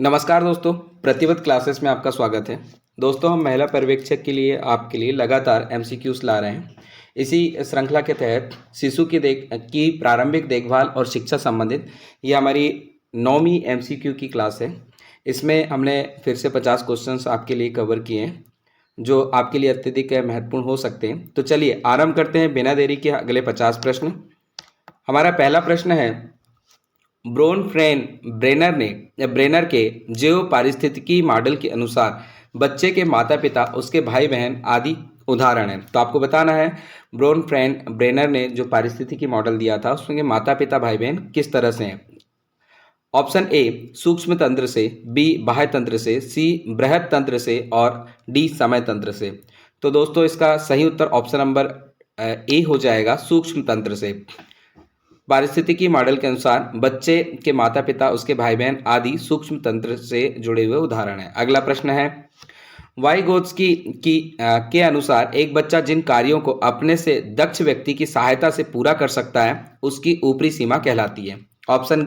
नमस्कार दोस्तों, प्रतिवत क्लासेस में आपका स्वागत है। दोस्तों, हम महिला पर्यवेक्षक के लिए आपके लिए लगातार एमसीक्यूज ला रहे हैं। इसी श्रृंखला के तहत शिशु की प्रारंभिक देखभाल और शिक्षा संबंधित ये हमारी 9वीं एमसीक्यू की क्लास है। इसमें हमने फिर से 50 क्वेश्चंस आपके लिए कवर किए हैं जो आपके लिए अत्यधिक महत्वपूर्ण हो सकते हैं। तो चलिए आरंभ करते हैं बिना देरी के अगले 50 प्रश्न। हमारा पहला प्रश्न है, ब्रेनर के जैव पारिस्थितिकी मॉडल के अनुसार बच्चे के माता पिता, उसके भाई बहन आदि उदाहरण है। तो आपको बताना है ब्रेनर ने जो पारिस्थितिकी मॉडल दिया था उसमें माता पिता भाई बहन किस तरह से हैं। ऑप्शन ए सूक्ष्म तंत्र से, बी बाह्य तंत्र से, सी बृहद तंत्र से और डी समय तंत्र से। तो दोस्तों इसका सही उत्तर ऑप्शन नंबर ए हो जाएगा, सूक्ष्म तंत्र से। पारिस्थितिकी मॉडल के अनुसार बच्चे के माता पिता, उसके भाई बहन आदि सूक्ष्म तंत्र से जुड़े हुए उदाहरण हैं। अगला प्रश्न है, वाइगोत्स्की के अनुसार एक बच्चा जिन कार्यों को अपने से दक्ष व्यक्ति की सहायता से पूरा कर सकता है उसकी ऊपरी सीमा कहलाती है। ऑप्शन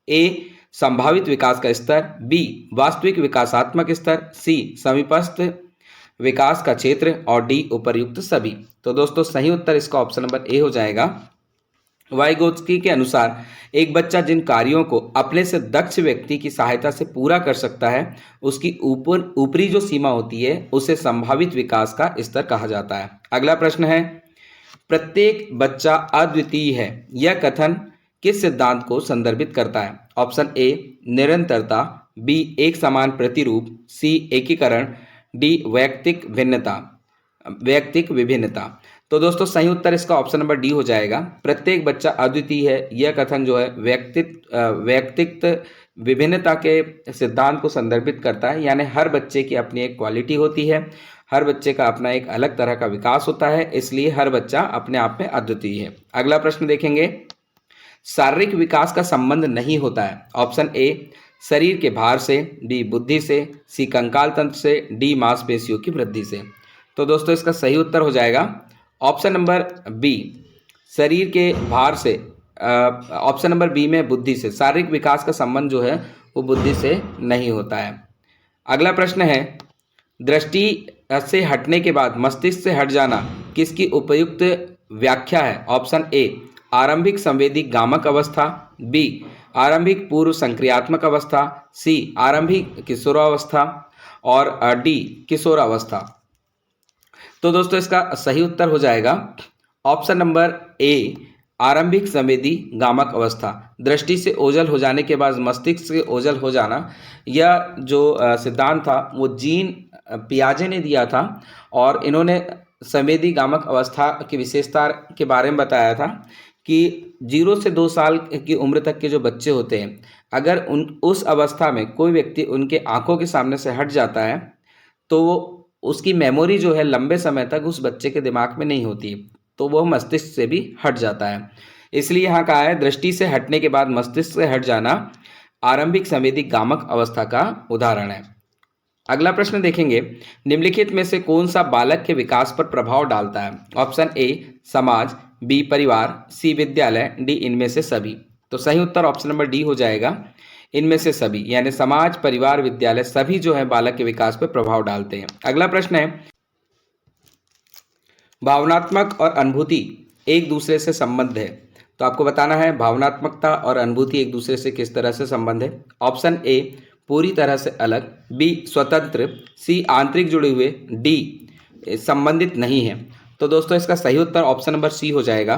ए संभावित विकास का स्तर, बी वास्तविक विकासात्मक स्तर, सी समीपस्थ विकास का क्षेत्र और डी उपर्युक्त सभी। तो दोस्तों सही उत्तर इसका ऑप्शन नंबर ए हो जाएगा। वाइगोत्स्की के अनुसार एक बच्चा जिन कार्यों को अपने से दक्ष व्यक्ति की सहायता से पूरा कर सकता है उसकी ऊपरी जो सीमा होती है उसे संभावित विकास का स्तर कहा जाता है। अगला प्रश्न है, प्रत्येक बच्चा अद्वितीय है, यह कथन किस सिद्धांत को संदर्भित करता है। ऑप्शन ए निरंतरता, बी एक समान प्रतिरूप, सी एकीकरण, डी वैयक्तिक विभिन्नता। तो दोस्तों सही उत्तर इसका ऑप्शन नंबर डी हो जाएगा। प्रत्येक बच्चा अद्वितीय है, यह कथन जो है वैयक्तिक विभिन्नता के सिद्धांत को संदर्भित करता है। यानी हर बच्चे की अपनी एक क्वालिटी होती है, हर बच्चे का अपना एक अलग तरह का विकास होता है, इसलिए हर बच्चा अपने आप में अद्वितीय है। अगला प्रश्न देखेंगे, शारीरिक विकास का संबंध नहीं होता है। ऑप्शन ए शरीर के भार से, बी बुद्धि से, सी कंकाल तंत्र से, डी मांसपेशियों की वृद्धि से। तो दोस्तों इसका सही उत्तर हो जाएगा ऑप्शन नंबर बी शरीर के भार से। ऑप्शन नंबर बी में बुद्धि से। शारीरिक विकास का संबंध जो है वो बुद्धि से नहीं होता है। अगला प्रश्न है, दृष्टि से हटने के बाद मस्तिष्क से हट जाना किसकी उपयुक्त व्याख्या है। ऑप्शन ए आरंभिक संवेदी गामक अवस्था, बी आरंभिक पूर्व संक्रियात्मक अवस्था, सी आरंभिक किशोरावस्था और डी किशोरावस्था। तो दोस्तों इसका सही उत्तर हो जाएगा ऑप्शन नंबर ए आरंभिक संवेदी गामक अवस्था। दृष्टि से ओझल हो जाने के बाद मस्तिष्क से ओझल हो जाना, यह जो सिद्धांत था वो जीन पियाजे ने दिया था और इन्होंने संवेदी गामक अवस्था की विशेषता के बारे में बताया था कि 0 से 2 साल की उम्र तक के जो बच्चे होते हैं, अगर उस अवस्था में कोई व्यक्ति उनके आंखों के सामने से हट जाता है तो उसकी मेमोरी जो है लंबे समय तक उस बच्चे के दिमाग में नहीं होती, तो वह मस्तिष्क से भी हट जाता है। इसलिए यहाँ कहा है दृष्टि से हटने के बाद मस्तिष्क से हट जाना आरंभिक संवेदी गामक अवस्था का उदाहरण है। अगला प्रश्न देखेंगे, निम्नलिखित में से कौन सा बालक के विकास पर प्रभाव डालता है। ऑप्शन ए समाज, बी परिवार, सी विद्यालय, डी इनमें से सभी। तो सही उत्तर ऑप्शन नंबर डी हो जाएगा, इनमें से सभी। यानी समाज, परिवार, विद्यालय सभी जो है बालक के विकास पर प्रभाव डालते हैं। अगला प्रश्न है, भावनात्मक और अनुभूति एक दूसरे से संबंध है। तो आपको बताना है भावनात्मकता और अनुभूति एक दूसरे से किस तरह से संबंध है। ऑप्शन ए पूरी तरह से अलग, बी स्वतंत्र, सी आंतरिक जुड़े हुए, डी संबंधित नहीं है। तो दोस्तों इसका सही उत्तर ऑप्शन नंबर सी हो जाएगा।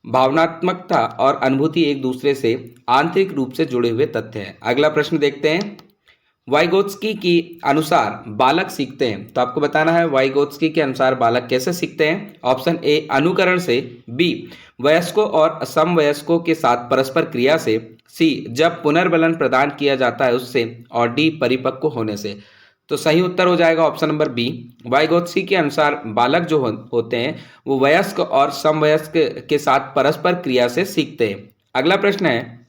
भावनात्मकता और अनुभूति एक दूसरे से आंतरिक रूप से जुड़े हुए तथ्य हैं। अगला प्रश्न देखते हैं, वाइगोत्स्की के अनुसार बालक सीखते हैं। तो आपको बताना है वाइगोत्स्की के अनुसार बालक कैसे सीखते हैं। ऑप्शन ए अनुकरण से, बी वयस्कों और समवयस्कों के साथ परस्पर क्रिया से, सी जब पुनर्बलन प्रदान किया जाता है उससे और डी परिपक्व होने से। तो सही उत्तर हो जाएगा ऑप्शन नंबर बी। वाइगोत्स्की के अनुसार बालक जो होते हैं वो वयस्क और समवयस्क के साथ परस्पर क्रिया से सीखते हैं। अगला प्रश्न है,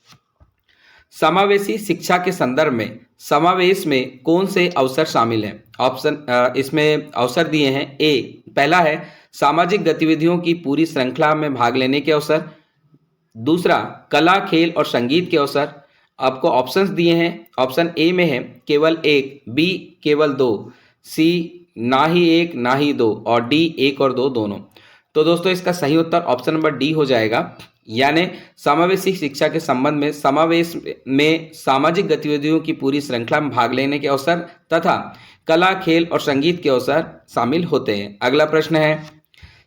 समावेशी शिक्षा के संदर्भ में समावेश में कौन से अवसर शामिल हैं। ऑप्शन इसमें अवसर दिए हैं। ए पहला है सामाजिक गतिविधियों की पूरी श्रृंखला में भाग लेने के अवसर, दूसरा कला, खेल और संगीत के अवसर, आपको ऑप्शंस दिए हैं। ऑप्शन ए में है केवल एक, बी केवल दो, सी ना ही एक ना ही दो, और डी एक और दो दोनों। तो दोस्तों इसका सही उत्तर ऑप्शन नंबर डी हो जाएगा, यानी समावेशी शिक्षा के संबंध में समावेश में सामाजिक गतिविधियों की पूरी श्रृंखला में भाग लेने के अवसर तथा कला, खेल और संगीत के अवसर शामिल होते हैं। अगला प्रश्न है,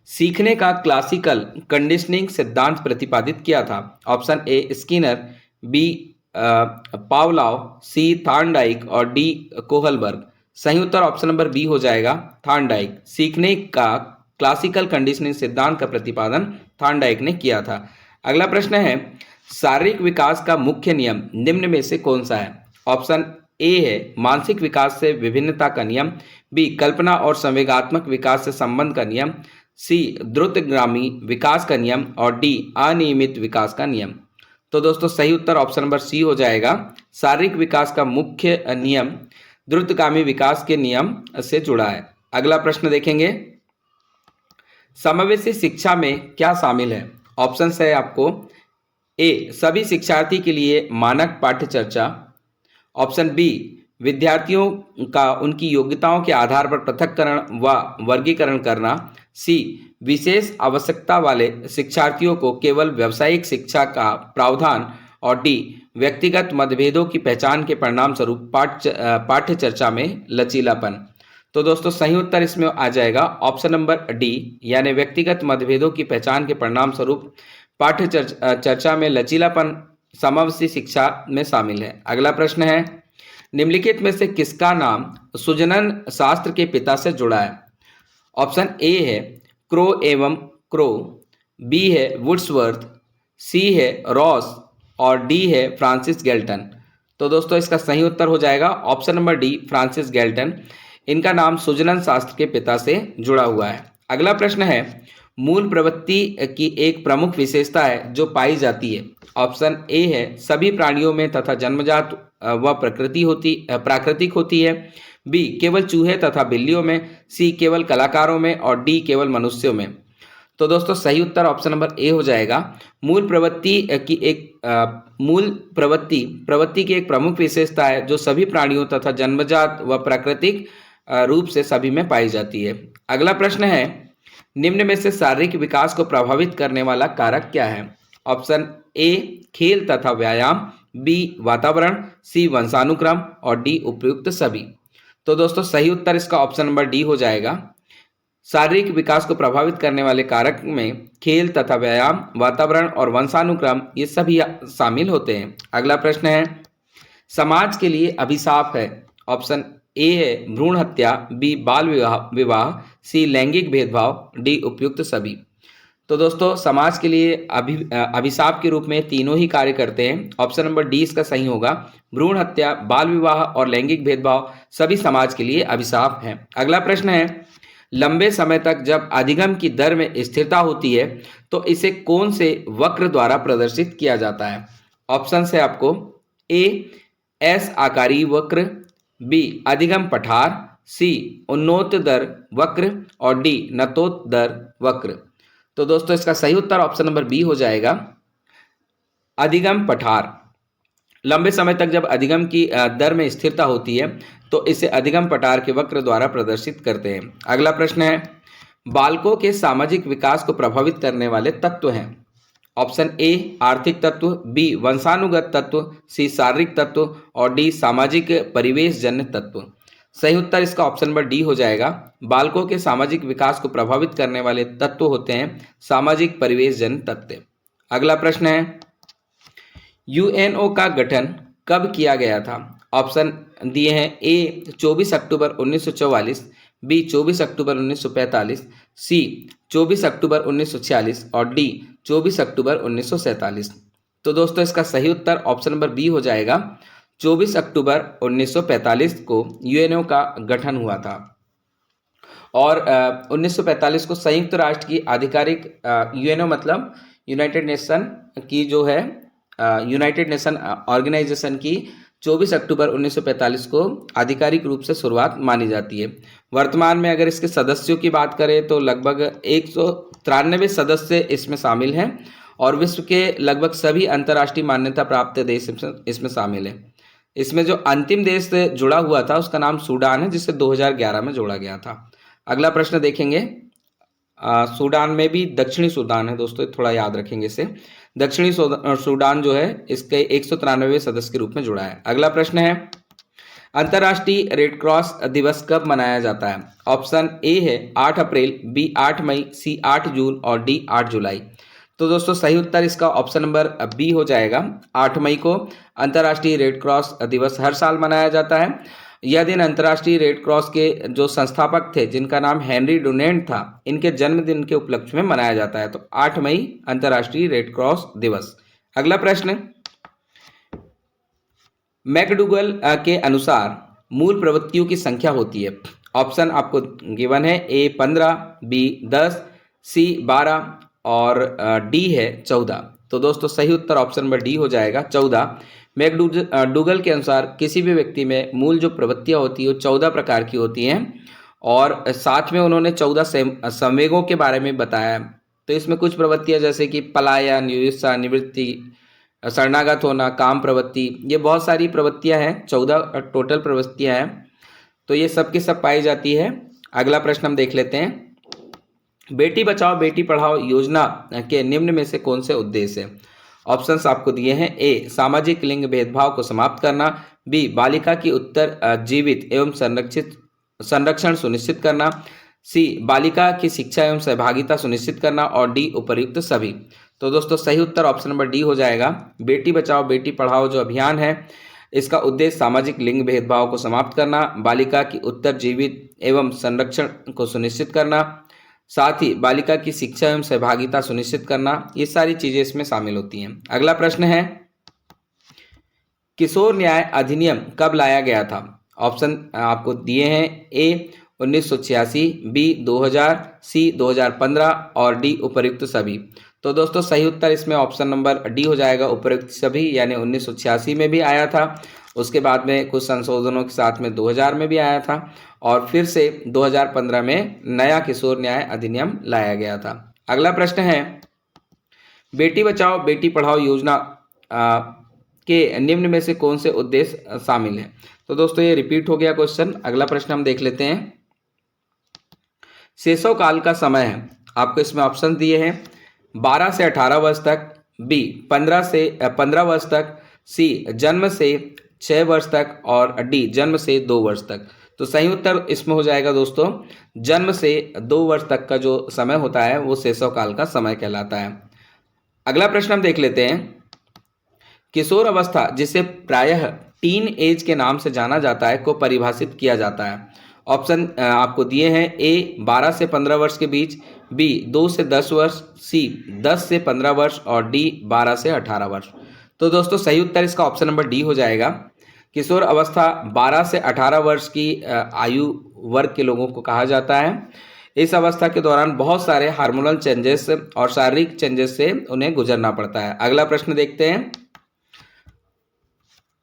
सीखने का क्लासिकल कंडीशनिंग सिद्धांत प्रतिपादित किया था। Option A Skinner, B Pavlov, C Thorndike और डी कोहलबर्ग। सही उत्तर ऑप्शन नंबर बी हो जाएगा, थार्नडाइक। सीखने का क्लासिकल कंडीशनिंग सिद्धांत का प्रतिपादन थार्नडाइक ने किया था। अगला प्रश्न है, शारीरिक विकास का मुख्य नियम निम्न में से कौन सा है। ऑप्शन ए है मानसिक विकास से विभिन्नता का नियम, बी कल्पना और संवेगात्मक विकास से संबंध का नियम, सी द्रुतगामी विकास का नियम और डी अनियमित विकास का नियम। तो दोस्तों सही उत्तर ऑप्शन नंबर सी हो जाएगा, शारीरिक विकास का मुख्य नियम द्रुतगामी विकास के नियम से जुड़ा है। अगला प्रश्न देखेंगे, समावेशी शिक्षा में क्या शामिल है। ऑप्शन है आपको, ए सभी शिक्षार्थी के लिए मानक पाठ्य चर्चा, ऑप्शन बी विद्यार्थियों का उनकी योग्यताओं के आधार पर पृथक्करण व वर्गीकरण करना, सी विशेष आवश्यकता वाले शिक्षार्थियों को केवल व्यावसायिक शिक्षा का प्रावधान, और डी व्यक्तिगत मतभेदों की पहचान के परिणाम स्वरूप पाठ्य चर्चा में लचीलापन। तो दोस्तों सही उत्तर इसमें आ जाएगा ऑप्शन नंबर डी, यानी व्यक्तिगत मतभेदों की पहचान के परिणाम स्वरूप पाठ्य चर्चा में लचीलापन समावेशी शिक्षा में शामिल है। अगला प्रश्न है, निम्नलिखित में से किसका नाम सुजनन शास्त्र के पिता से जुड़ा है। ऑप्शन ए है क्रो एवं क्रो, बी है वुड्सवर्थ, सी है रॉस और डी है फ्रांसिस गैल्टन। तो दोस्तों इसका सही उत्तर हो जाएगा option number D, Francis Galton. इनका नाम सुजनन शास्त्र के पिता से जुड़ा हुआ है। अगला प्रश्न है, मूल प्रवृत्ति की एक प्रमुख विशेषता है जो पाई जाती है। ऑप्शन ए है सभी प्राणियों में तथा जन्मजात व प्राकृतिक होती है, बी केवल चूहे तथा बिल्लियों में, सी केवल कलाकारों में और डी केवल मनुष्यों में। तो दोस्तों सही उत्तर ऑप्शन नंबर ए हो जाएगा, मूल प्रवृत्ति की एक प्रमुख विशेषता है जो सभी प्राणियों तथा जन्मजात व प्राकृतिक रूप से सभी में पाई जाती है। अगला प्रश्न है, निम्न में से शारीरिक विकास को प्रभावित करने वाला कारक क्या है। ऑप्शन ए खेल तथा व्यायाम, बी वातावरण, सी वंशानुक्रम और डी उपयुक्त सभी। तो दोस्तों सही उत्तर इसका ऑप्शन नंबर डी हो जाएगा, शारीरिक विकास को प्रभावित करने वाले कारक में खेल तथा व्यायाम, वातावरण और वंशानुक्रम ये सभी शामिल होते हैं। अगला प्रश्न है, समाज के लिए अभिशाप है। ऑप्शन ए है भ्रूण हत्या, बी बाल विवाह, सी लैंगिक भेदभाव, डी उपयुक्त सभी। तो दोस्तों समाज के लिए अभिशाप के रूप में तीनों ही कार्य करते हैं। ऑप्शन नंबर डी इसका सही होगा, भ्रूण हत्या, बाल विवाह और लैंगिक भेदभाव सभी समाज के लिए अभिशाप हैं। अगला प्रश्न है, लंबे समय तक जब अधिगम की दर में स्थिरता होती है तो इसे कौन से वक्र द्वारा प्रदर्शित किया जाता है। ऑप्शन है आपको, ए एस आकारी वक्र, बी अधिगम पठार, सी उन्नोत दर वक्र और डी नतोत दर वक्र। तो दोस्तों इसका सही उत्तर ऑप्शन नंबर बी हो जाएगा, अधिगम पठार। लंबे समय तक जब अधिगम की दर में स्थिरता होती है तो इसे अधिगम पठार के वक्र द्वारा प्रदर्शित करते हैं। अगला प्रश्न है, बालकों के सामाजिक विकास को प्रभावित करने वाले तत्व हैं। ऑप्शन ए आर्थिक तत्व, बी वंशानुगत तत्व, सी शारीरिक तत्व और डी सामाजिक परिवेश जन्य तत्व। सही उत्तर इसका ऑप्शन नंबर डी हो जाएगा, बालकों के सामाजिक विकास को प्रभावित करने वाले तत्व होते हैं सामाजिक परिवेश जन्य तत्व। अगला प्रश्न है, यूएनओ का गठन कब किया गया था। ऑप्शन दिए हैं, ए 24 अक्टूबर 1944, बी 24 अक्टूबर 1945, सी 24 अक्टूबर 1946 और डी 24 अक्टूबर 1947। तो दोस्तों इसका सही उत्तर ऑप्शन नंबर बी हो जाएगा, 24 अक्टूबर 1945 को यूएनओ का गठन हुआ था। और 1945 को संयुक्त राष्ट्र की आधिकारिक यूएनओ मतलब यूनाइटेड नेशन की जो है यूनाइटेड नेशन ऑर्गेनाइजेशन की 24 अक्टूबर 1945 को आधिकारिक रूप से शुरुआत मानी जाती है। वर्तमान में अगर इसके सदस्यों की बात करें तो लगभग 193 सदस्य इसमें शामिल हैं और विश्व के लगभग सभी अंतर्राष्ट्रीय मान्यता प्राप्त देश इसमें शामिल है। इसमें जो अंतिम देश जुड़ा हुआ था उसका नाम सूडान है, जिसे 2011 में जोड़ा गया था। अगला प्रश्न देखेंगे। सूडान में भी दक्षिणी सूडान है दोस्तों, थोड़ा याद रखेंगे इसे। दक्षिणी सूडान जो है इसके 193वें सदस्य के रूप में जुड़ा है। अगला प्रश्न है, अंतर्राष्ट्रीय रेड क्रॉस दिवस कब मनाया जाता है? ऑप्शन ए है 8 अप्रैल, बी 8 मई, सी 8 जून और डी 8 जुलाई। तो दोस्तों सही उत्तर इसका ऑप्शन नंबर बी हो जाएगा। 8 मई को अंतर्राष्ट्रीय रेड क्रॉस दिवस हर साल मनाया जाता है। यह दिन अंतर्राष्ट्रीय रेड क्रॉस के जो संस्थापक थे, जिनका नाम हेनरी डुनेंट था, इनके जन्मदिन के उपलक्ष्य में मनाया जाता है। तो 8 मई अंतर्राष्ट्रीय रेड क्रॉस दिवस। अगला प्रश्न, मैकडूगल के अनुसार मूल प्रवृत्तियों की संख्या होती है। ऑप्शन आपको गिवन है, ए 15, बी 10, सी 12 और डी है 14। तो दोस्तों सही उत्तर ऑप्शन नंबर डी हो जाएगा, 14। मैकडूगल के अनुसार किसी भी व्यक्ति में मूल जो प्रवृत्तियां होती है वो 14 प्रकार की होती हैं और साथ में उन्होंने 14 संवेगों के बारे में बताया। तो इसमें कुछ प्रवृत्तियां जैसे कि पलायन, ईर्ष्या, निवृत्ति, शरणागत होना, काम प्रवृत्ति, ये बहुत सारी प्रवृत्तियां हैं, 14 टोटल प्रवृत्तियां हैं। तो ये सब की सब पाई जाती है। अगला प्रश्न हम देख लेते हैं, बेटी बचाओ बेटी पढ़ाओ योजना के निम्न में से कौन से उद्देश्य है? ऑप्शंस आपको दिए हैं, ए सामाजिक लिंग भेदभाव को समाप्त करना, बी बालिका की उत्तर जीवित एवं संरक्षण सुनिश्चित करना, सी बालिका की शिक्षा एवं सहभागिता सुनिश्चित करना और डी उपर्युक्त सभी। तो दोस्तों सही उत्तर ऑप्शन नंबर डी हो जाएगा। बेटी बचाओ बेटी पढ़ाओ जो अभियान है इसका उद्देश्य सामाजिक लिंग भेदभाव को समाप्त करना, बालिका की उत्तर जीवित एवं संरक्षण को सुनिश्चित करना, साथ ही बालिका की शिक्षा एवं सहभागिता सुनिश्चित करना, ये सारी चीजें इसमें शामिल होती हैं। अगला प्रश्न है, किशोर न्याय अधिनियम कब लाया गया था? ऑप्शन आपको दिए हैं, ए 1986, बी 2000, सी 2015 और डी उपर्युक्त सभी। तो दोस्तों सही उत्तर इसमें ऑप्शन नंबर डी हो जाएगा, उपर्युक्त सभी, यानी 1986 में भी आया था, उसके बाद में कुछ संशोधनों के साथ में 2000 में भी आया था और फिर से 2015 में नया किशोर न्याय अधिनियम लाया गया था। अगला प्रश्न है, बेटी बचाओ बेटी पढ़ाओ योजना के निम्न में से कौन से उद्देश्य शामिल है? तो दोस्तों ये रिपीट हो गया क्वेश्चन। अगला प्रश्न हम देख लेते हैं, शैशव काल का समय है, आपको इसमें ऑप्शन दिए हैं, 12 से 18 वर्ष तक, बी 15 वर्ष तक, सी जन्म से 6 वर्ष तक और डी जन्म से 2 वर्ष तक। तो सही उत्तर इसमें हो जाएगा दोस्तों, जन्म से 2 वर्ष तक का जो समय होता है वो शैशव काल का समय कहलाता है। अगला प्रश्न हम देख लेते हैं, किशोर अवस्था जिसे प्रायः टीन एज के नाम से जाना जाता है को परिभाषित किया जाता है। ऑप्शन आपको दिए हैं, ए 12 से 15 वर्ष के बीच, बी 2 से 10 वर्ष, सी 10 से 15 वर्ष और डी 12 से 18 वर्ष। तो दोस्तों सही उत्तर इसका ऑप्शन नंबर डी हो जाएगा। किशोर अवस्था 12 से 18 वर्ष की आयु वर्ग के लोगों को कहा जाता है। इस अवस्था के दौरान बहुत सारे हार्मोनल चेंजेस और शारीरिक चेंजेस से उन्हें गुजरना पड़ता है। अगला प्रश्न देखते हैं,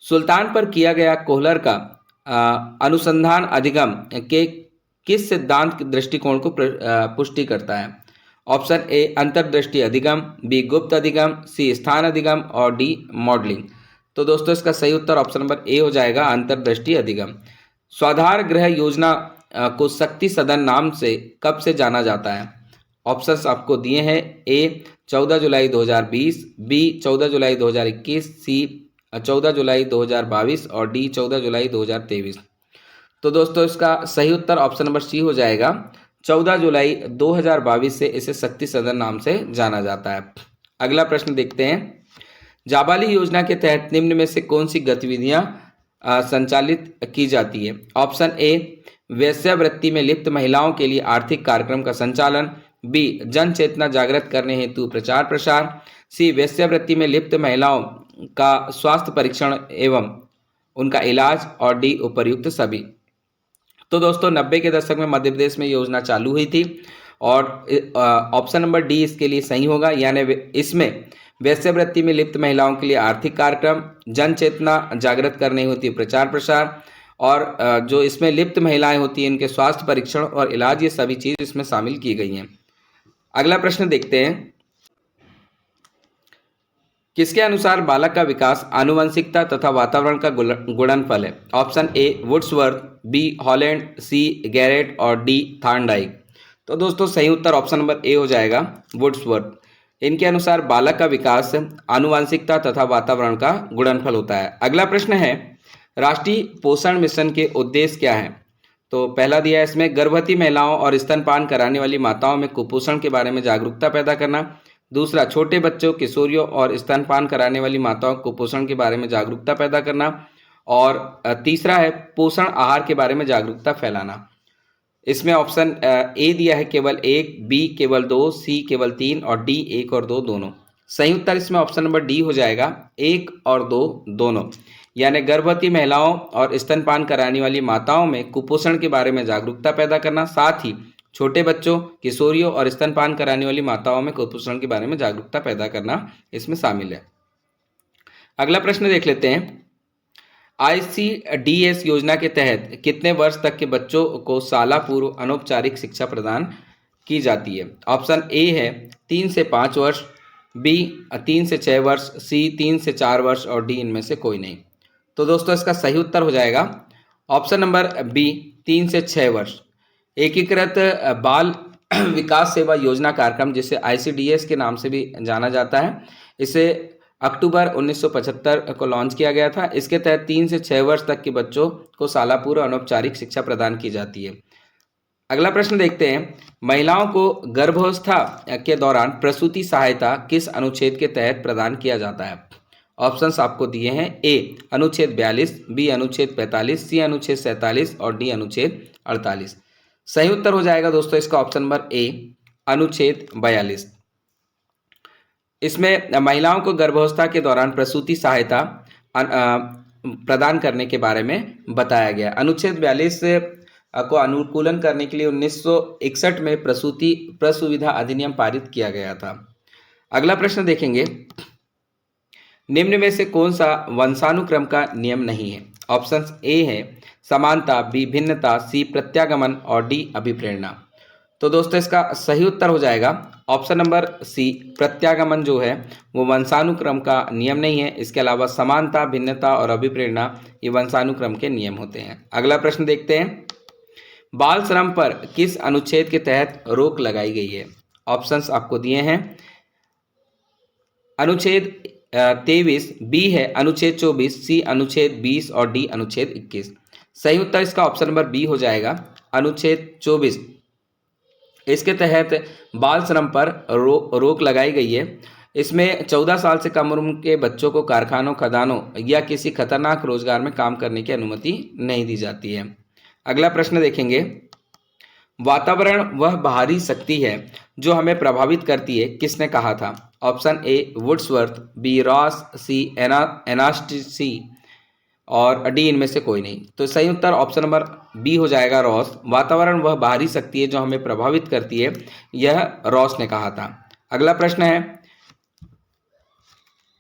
सुल्तान पर किया गया कोहलर का अनुसंधान अधिगम के किस सिद्धांत दृष्टिकोण को पुष्टि करता है? ऑप्शन ए अंतर्दृष्टि अधिगम, बी गुप्त अधिगम, सी स्थान अधिगम और डी मॉडलिंग। तो दोस्तों इसका सही उत्तर ऑप्शन नंबर ए हो जाएगा, अंतर्दृष्टि अधिगम। स्वाधार गृह योजना को शक्ति सदन नाम से कब से जाना जाता है? ऑप्शंस आपको दिए हैं, ए 14 जुलाई 2020, बी 14 जुलाई 2021, सी 14 जुलाई 2022 और डी 14 जुलाई 2023। तो दोस्तों इसका सही उत्तर ऑप्शन नंबर सी हो जाएगा, 14 जुलाई 2022 से इसे शक्ति सदन नाम से जाना जाता है। अगला प्रश्न देखते हैं, जाबाली योजना के तहत निम्न में से कौन सी गतिविधियां संचालित की जाती है? ऑप्शन ए वेश्यावृत्ति में लिप्त महिलाओं के लिए आर्थिक कार्यक्रम का संचालन, बी जन चेतना जागृत करने हेतु प्रचार प्रसार, सी वेश्यावृत्ति में लिप्त महिलाओं का स्वास्थ्य परीक्षण एवं उनका इलाज और डी उपर्युक्त सभी। तो दोस्तों 90 के दशक में मध्य प्रदेश में योजना चालू हुई थी और ऑप्शन नंबर डी इसके लिए सही होगा, यानी इसमें वेश्यावृत्ति में लिप्त महिलाओं के लिए आर्थिक कार्यक्रम, जन चेतना जागृत करने होती है प्रचार प्रसार और जो इसमें लिप्त महिलाएं होती हैं इनके स्वास्थ्य परीक्षण और इलाज, ये सभी चीज इसमें शामिल की गई हैं। अगला प्रश्न देखते हैं, किसके अनुसार बालक का विकास आनुवंशिकता तथा वातावरण का गुणनफल है? Option A Woodworth, B Holland, C Garrett और डी थॉर्नडाइक। तो दोस्तों सही उत्तर ऑप्शन नंबर ए हो जाएगा, वुड्सवर्थ। इनके अनुसार बालक का विकास आनुवंशिकता तथा वातावरण का गुणनफल होता है। अगला प्रश्न है, राष्ट्रीय पोषण मिशन के उद्देश्य क्या है? तो पहला दिया है इसमें, गर्भवती महिलाओं और स्तनपान कराने वाली माताओं में कुपोषण के बारे में जागरूकता पैदा करना। दूसरा, छोटे बच्चों, किशोरियों और स्तनपान कराने वाली माताओं को कुपोषण के बारे में जागरूकता पैदा करना। और तीसरा है पोषण आहार के बारे में जागरूकता फैलाना। इसमें ऑप्शन ए दिया है केवल 1, बी केवल 2, सी केवल 3 और डी 1 और 2 दोनों। सही उत्तर इसमें ऑप्शन नंबर डी हो जाएगा, 1 और 2 दोनों। यानी गर्भवती महिलाओं और स्तनपान कराने वाली माताओं में कुपोषण के बारे में जागरूकता पैदा करना, साथ ही छोटे बच्चों, किशोरियों और स्तनपान कराने वाली माताओं में कुपोषण के बारे में जागरूकता पैदा करना इसमें शामिल है। अगला प्रश्न देख लेते हैं, ICDS योजना के तहत कितने वर्ष तक के बच्चों को शाला पूर्व अनौपचारिक शिक्षा प्रदान की जाती है? ऑप्शन ए है 3 से 5 वर्ष, बी 3 से 6 वर्ष, सी 3 से 4 वर्ष और डी इनमें से कोई नहीं। तो दोस्तों इसका सही उत्तर हो जाएगा ऑप्शन नंबर बी, 3 से 6 वर्ष। एकीकृत बाल विकास सेवा योजना कार्यक्रम, जिसे ICDS के नाम से भी जाना जाता है, इसे अक्टूबर 1975 को लॉन्च किया गया था। इसके तहत 3 से 6 वर्ष तक के बच्चों को शाला पूर्व अनौपचारिक शिक्षा प्रदान की जाती है। अगला प्रश्न देखते हैं, महिलाओं को गर्भावस्था के दौरान प्रसूति सहायता किस अनुच्छेद के तहत प्रदान किया जाता है? ऑप्शंस आपको दिए हैं, ए अनुच्छेद 42, बी अनुच्छेद 45, सी अनुच्छेद 47 और डी अनुच्छेद 48। सही उत्तर हो जाएगा दोस्तों इसका ऑप्शन नंबर ए, अनुच्छेद 42। इसमें महिलाओं को गर्भावस्था के दौरान प्रसूति सहायता प्रदान करने के बारे में बताया गया। अनुच्छेद 42 को अनुकूलन करने के लिए 1961 में प्रसुविधा अधिनियम पारित किया गया था। अगला प्रश्न देखेंगे, निम्न में से कौन सा वंशानुक्रम का नियम नहीं है? ऑप्शंस ए है समानता, बी भिन्नता, सी प्रत्यागमन और डी अभिप्रेरणा। तो दोस्तों इसका सही उत्तर हो जाएगा ऑप्शन नंबर सी, प्रत्यागमन जो है वो वंशानुक्रम का नियम नहीं है। इसके अलावा समानता, भिन्नता और अभिप्रेरणा ये वंशानुक्रम के नियम होते हैं। अगला प्रश्न देखते हैं, बाल श्रम पर किस अनुच्छेद के तहत रोक लगाई गई है? ऑप्शंस आपको दिए हैं, अनुच्छेद 23, बी है अनुच्छेद 24, सी अनुच्छेद 20 और डी अनुच्छेद 21। सही उत्तर इसका ऑप्शन नंबर बी हो जाएगा, अनुच्छेद 24। इसके तहत बाल श्रम पर रोक लगाई गई है। इसमें 14 साल से कम उम्र के बच्चों को कारखानों, खदानों या किसी खतरनाक रोजगार में काम करने की अनुमति नहीं दी जाती है। अगला प्रश्न देखेंगे, वातावरण वह बाहरी शक्ति है जो हमें प्रभावित करती है, किसने कहा था? Option A Woodworth, B Ross, C Anastasi और डी इनमें से कोई नहीं। तो सही उत्तर ऑप्शन नंबर बी हो जाएगा, रॉस। वातावरण वह बाहरी शक्ति है जो हमें प्रभावित करती है, यह रॉस ने कहा था। अगला प्रश्न है,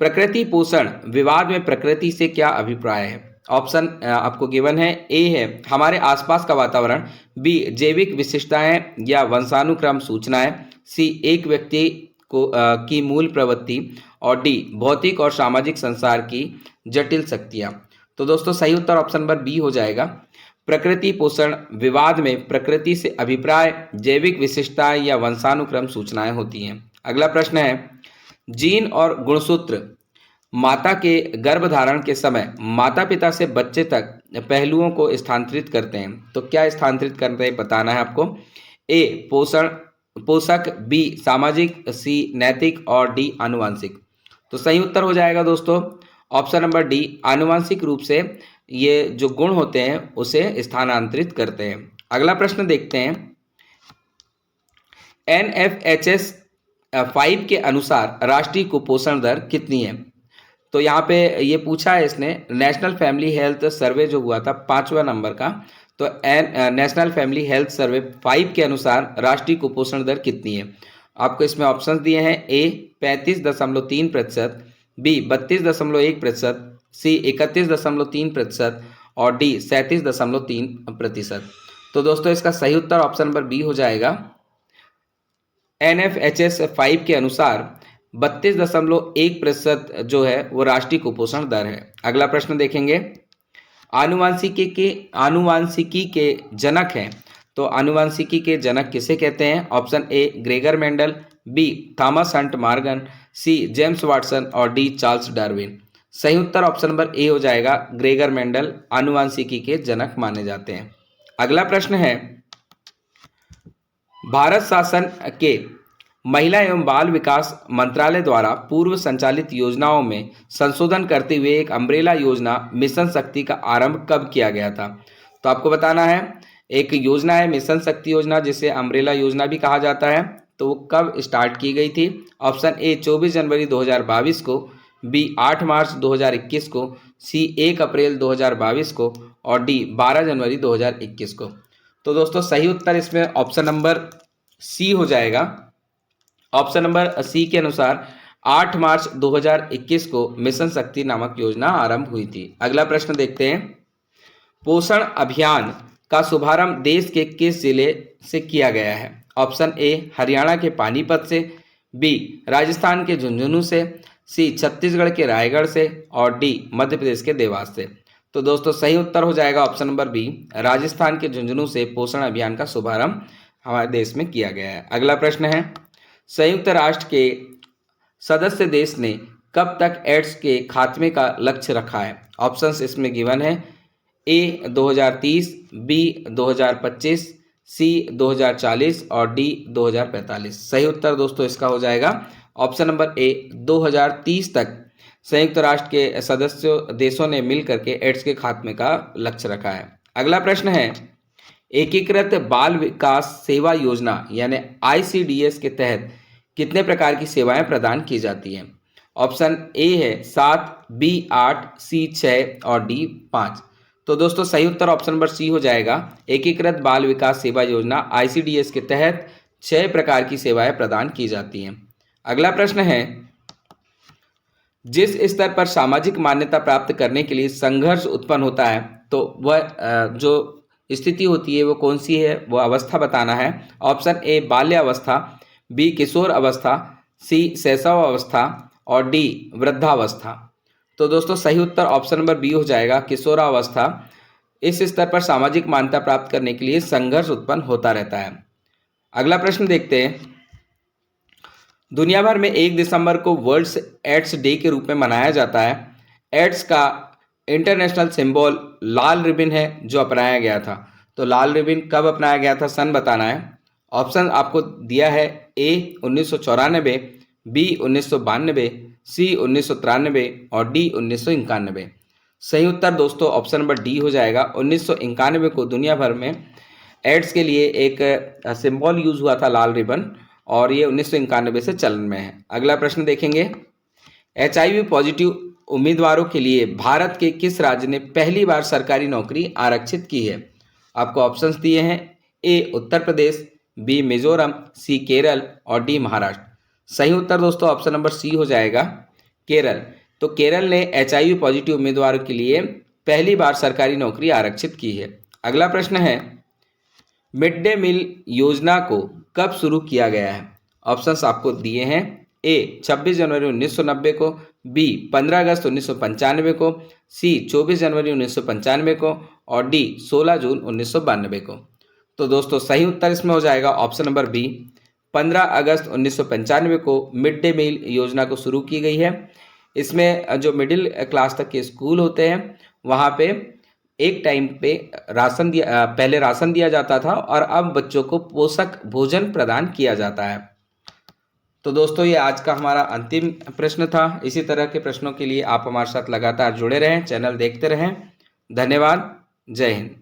प्रकृति पोषण विवाद में प्रकृति से क्या अभिप्राय है? ऑप्शन आपको गिवन है, ए है हमारे आसपास का वातावरण, बी जैविक विशिष्टताएं या वंशानुक्रम सूचनाएं, सी एक व्यक्ति की मूल प्रवृत्ति और डी भौतिक और सामाजिक संसार की जटिल शक्तियां। तो दोस्तों सही उत्तर ऑप्शन नंबर बी हो जाएगा, प्रकृति पोषण विवाद में प्रकृति से अभिप्राय जैविक विशिष्टताएं या वंशानुक्रम सूचनाएं होती हैं। अगला प्रश्न है, जीन और गुणसूत्र माता के गर्भधारण के समय माता पिता से बच्चे तक पहलुओं को स्थानांतरित करते हैं। तो क्या स्थानांतरित करते हैं बताना है आपको। ए पोषक, बी सामाजिक, सी नैतिक और डी आनुवंशिक। तो सही उत्तर हो जाएगा दोस्तों ऑप्शन नंबर डी, आनुवंशिक रूप से ये जो गुण होते हैं उसे स्थानांतरित करते हैं। अगला प्रश्न देखते हैं, NFHS 5 के अनुसार राष्ट्रीय कुपोषण दर कितनी है? तो यहाँ पे ये पूछा है इसने, नेशनल फैमिली हेल्थ सर्वे जो हुआ था 5वां नंबर का, तो नेशनल फैमिली हेल्थ सर्वे 5 के अनुसार राष्ट्रीय कुपोषण दर कितनी है? आपको इसमें ऑप्शंस दिए हैं, ए 35.3%, बी 32.1%, सी 31.3% और डी 37.3%। तो दोस्तों इसका सही उत्तर ऑप्शन नंबर बी हो जाएगा, NFHS 5 के अनुसार 32.1% जो है वो राष्ट्रीय कुपोषण दर है। अगला प्रश्न देखेंगे, आनुवांशिकी के जनक हैं, तो आनुवांशिकी के जनक किसे कहते हैं? Option A Gregor Mendel, B Thomas Hunt Morgan, C James Watson और डी चार्ल्स डार्विन। सही उत्तर ऑप्शन नंबर ए हो जाएगा, ग्रेगर मेंडल आनुवांशिकी के जनक माने जाते हैं। अगला प्रश्न है, भारत शासन के महिला एवं बाल विकास मंत्रालय द्वारा पूर्व संचालित योजनाओं में संशोधन करते हुए एक अम्ब्रेला योजना मिशन शक्ति का आरंभ कब किया गया था? तो आपको बताना है, एक योजना है मिशन शक्ति योजना, जिसे अम्ब्रेला योजना भी कहा जाता है, तो वो कब स्टार्ट की गई थी? ऑप्शन ए 24 जनवरी 2022 को, बी 8 मार्च 2021 को, सी 1 अप्रैल 2022 को और डी 12 जनवरी 2021 को। तो दोस्तों सही उत्तर इसमें ऑप्शन नंबर सी हो जाएगा। ऑप्शन नंबर सी के अनुसार 8 मार्च 2021 को मिशन शक्ति नामक योजना आरंभ हुई थी। अगला प्रश्न देखते हैं, पोषण अभियान का शुभारंभ देश के किस जिले से किया गया है? ऑप्शन ए हरियाणा के पानीपत से, बी राजस्थान के झुंझुनू से, सी छत्तीसगढ़ के रायगढ़ से और डी मध्य प्रदेश के देवास से। तो दोस्तों सही उत्तर हो जाएगा ऑप्शन नंबर बी, राजस्थान के झुंझुनू से पोषण अभियान का शुभारंभ हमारे देश में किया गया है। अगला प्रश्न है, संयुक्त राष्ट्र के सदस्य देश ने कब तक एड्स के खात्मे का लक्ष्य रखा है? ऑप्शंस इसमें गिवन है, ए 2030, बी 2025, सी 2040 और डी 2045। सही उत्तर दोस्तों इसका हो जाएगा ऑप्शन नंबर ए, 2030 तक संयुक्त राष्ट्र के सदस्य देशों ने मिलकर के एड्स के खात्मे का लक्ष्य रखा है। अगला प्रश्न है, एकीकृत बाल विकास सेवा योजना यानी ICDS के तहत कितने प्रकार की सेवाएं प्रदान की जाती हैं? ऑप्शन ए है 7, बी 8, सी 6 और डी 5। तो दोस्तों सही उत्तर ऑप्शन नंबर सी हो जाएगा, एकीकृत बाल विकास सेवा योजना ICDS के तहत 6 प्रकार की सेवाएं प्रदान की जाती हैं। अगला प्रश्न है, जिस स्तर पर सामाजिक मान्यता प्राप्त करने के लिए संघर्ष उत्पन्न होता है, तो वह जो स्थिति होती है वो कौन सी है, वो अवस्था बताना है। ऑप्शन ए बाल्यावस्था, बी किशोर अवस्था, सी शैशव अवस्था और डी वृद्धावस्था। तो दोस्तों सही उत्तर ऑप्शन नंबर बी हो जाएगा, किशोरावस्था। इस स्तर पर सामाजिक मान्यता प्राप्त करने के लिए संघर्ष उत्पन्न होता रहता है। अगला प्रश्न देखते हैं, दुनिया भर में 1 दिसंबर को वर्ल्ड एड्स डे के रूप में मनाया जाता है। एड्स का इंटरनेशनल सिंबल लाल रिबन है जो अपनाया गया था। तो लाल रिबन कब अपनाया गया था, सन बताना है। ऑप्शन आपको दिया है, ए 1994, बी 1992, सी 1993 और डी 1991। सही उत्तर दोस्तों ऑप्शन नंबर डी हो जाएगा, 1991 को दुनिया भर में एड्स के लिए एक सिंबल यूज हुआ था लाल रिबन, और ये 1991 से चलन में है। अगला प्रश्न देखेंगे, HIV पॉजिटिव उम्मीदवारों के लिए भारत के किस राज्य ने पहली बार सरकारी नौकरी आरक्षित की है? आपको ऑप्शंस दिए हैं, ए उत्तर प्रदेश, बी मिजोरम, सी केरल और डी महाराष्ट्र। सही उत्तर दोस्तों ऑप्शन नंबर सी हो जाएगा, केरल। तो केरल ने HIV पॉजिटिव उम्मीदवारों के लिए पहली बार सरकारी नौकरी आरक्षित की है। अगला प्रश्न है, मिड डे मील योजना को कब शुरू किया गया है? ऑप्शंस आपको दिए हैं, ए 26 जनवरी 1990 को, बी 15 अगस्त 1995 को, सी 24 जनवरी 1995 को और डी 16 जून 1992 को। तो दोस्तों सही उत्तर इसमें हो जाएगा ऑप्शन नंबर बी, 15 अगस्त 1995 को मिड डे मील योजना को शुरू की गई है। इसमें जो मिडिल क्लास तक के स्कूल होते हैं वहाँ पे एक टाइम पे पहले राशन दिया जाता था और अब बच्चों को पोषक भोजन प्रदान किया जाता है। तो दोस्तों ये आज का हमारा अंतिम प्रश्न था। इसी तरह के प्रश्नों के लिए आप हमारे साथ लगातार जुड़े रहें, चैनल देखते रहें। धन्यवाद, जय हिंद।